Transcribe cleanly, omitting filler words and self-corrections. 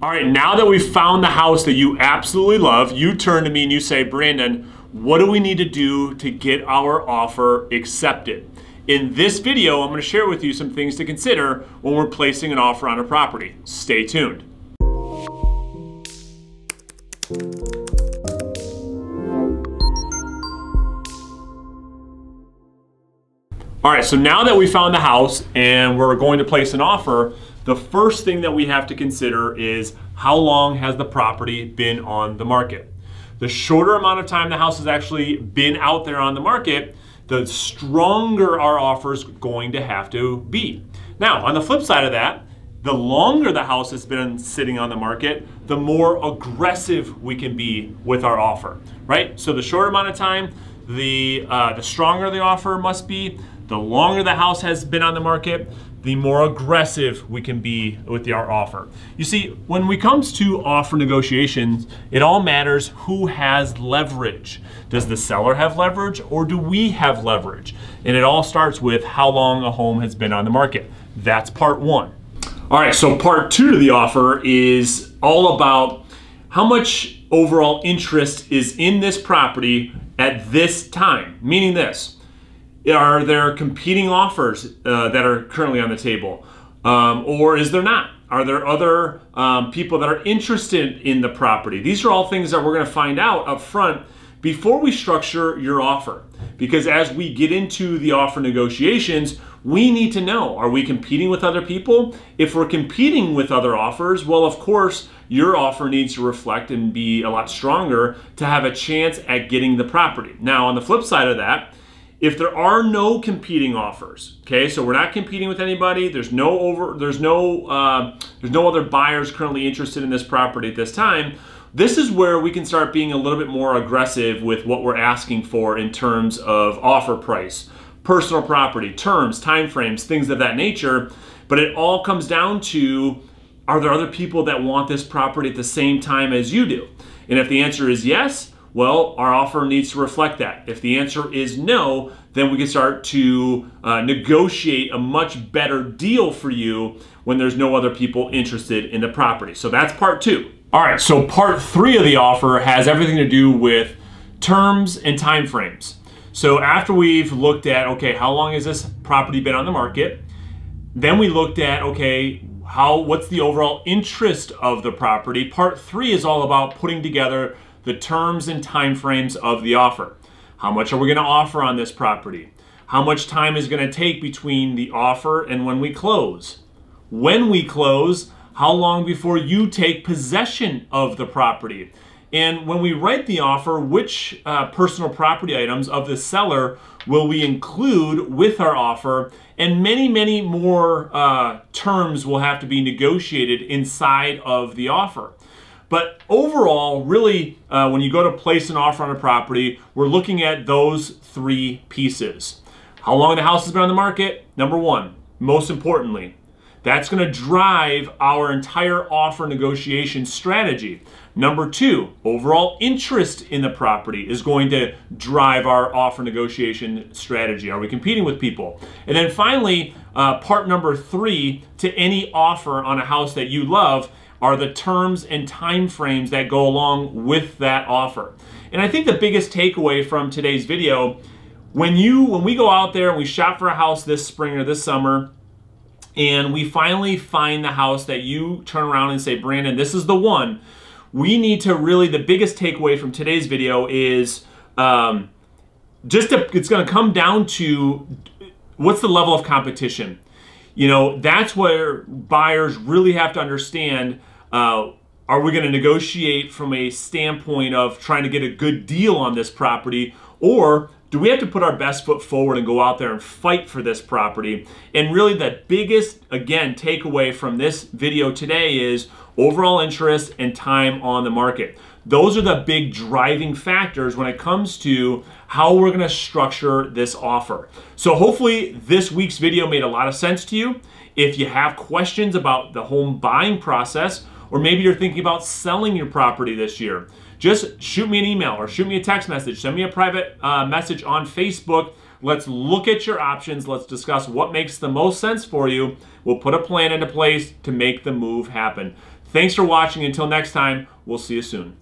All right, now that we've found the house that you absolutely love, you turn to me and you say, Brandon, what do we need to do to get our offer accepted? In this video, I'm going to share with you some things to consider when we're placing an offer on a property. Stay tuned. All right, so now that we found the house and we're going to place an offer, the first thing that we have to consider is how long has the property been on the market? The shorter amount of time the house has actually been out there on the market, the stronger our offer is going to have to be. Now, on the flip side of that, the longer the house has been sitting on the market, the more aggressive we can be with our offer, right? So the shorter amount of time, the stronger the offer must be. The longer the house has been on the market, the more aggressive we can be with our offer. You see, when it comes to offer negotiations, it all matters who has leverage. Does the seller have leverage or do we have leverage? And it all starts with how long a home has been on the market. That's part one. All right, so part two to the offer is all about how much overall interest is in this property at this time, meaning this. Are there competing offers that are currently on the table? Or is there not? Are there other people that are interested in the property? These are all things that we're going to find out up front before we structure your offer. Because as we get into the offer negotiations, we need to know, are we competing with other people? If we're competing with other offers, well, of course, your offer needs to reflect and be a lot stronger to have a chance at getting the property. Now, on the flip side of that, if there are no competing offers, okay, so we're not competing with anybody, there's no other buyers currently interested in this property at this time, this is where we can start being a little bit more aggressive with what we're asking for in terms of offer price, personal property, terms, timeframes, things of that nature. But it all comes down to, are there other people that want this property at the same time as you do? And if the answer is yes, well, our offer needs to reflect that. If the answer is no, then we can start to negotiate a much better deal for you when there's no other people interested in the property. So that's part two. All right, so part three of the offer has everything to do with terms and timeframes. So after we've looked at, okay, how long has this property been on the market? Then we looked at, okay, what's the overall interest of the property? Part three is all about putting together the terms and timeframes of the offer. How much are we going to offer on this property? How much time is going to take between the offer and when we close? When we close, how long before you take possession of the property? And when we write the offer, which personal property items of the seller will we include with our offer? And many, many more terms will have to be negotiated inside of the offer. But overall, really, when you go to place an offer on a property, we're looking at those three pieces. How long the house has been on the market? Number one, most importantly, that's going to drive our entire offer negotiation strategy. Number two, overall interest in the property is going to drive our offer negotiation strategy. Are we competing with people? And then finally, part number three to any offer on a house that you love are the terms and time frames that go along with that offer. And I think the biggest takeaway from today's video, when we go out there and we shop for a house this spring or this summer, and we finally find the house that you turn around and say, Brandon, this is the one, we need to really, the biggest takeaway from today's video is it's gonna come down to what's the level of competition. You know, that's where buyers really have to understand, are we going to negotiate from a standpoint of trying to get a good deal on this property, or do we have to put our best foot forward and go out there and fight for this property? And really the biggest, again, takeaway from this video today is overall interest and time on the market. Those are the big driving factors when it comes to how we're going to structure this offer. So hopefully this week's video made a lot of sense to you. If you have questions about the home buying process, or maybe you're thinking about selling your property this year, just shoot me an email or shoot me a text message, send me a private message on Facebook. Let's look at your options. Let's discuss what makes the most sense for you. We'll put a plan into place to make the move happen. Thanks for watching. Until next time, we'll see you soon.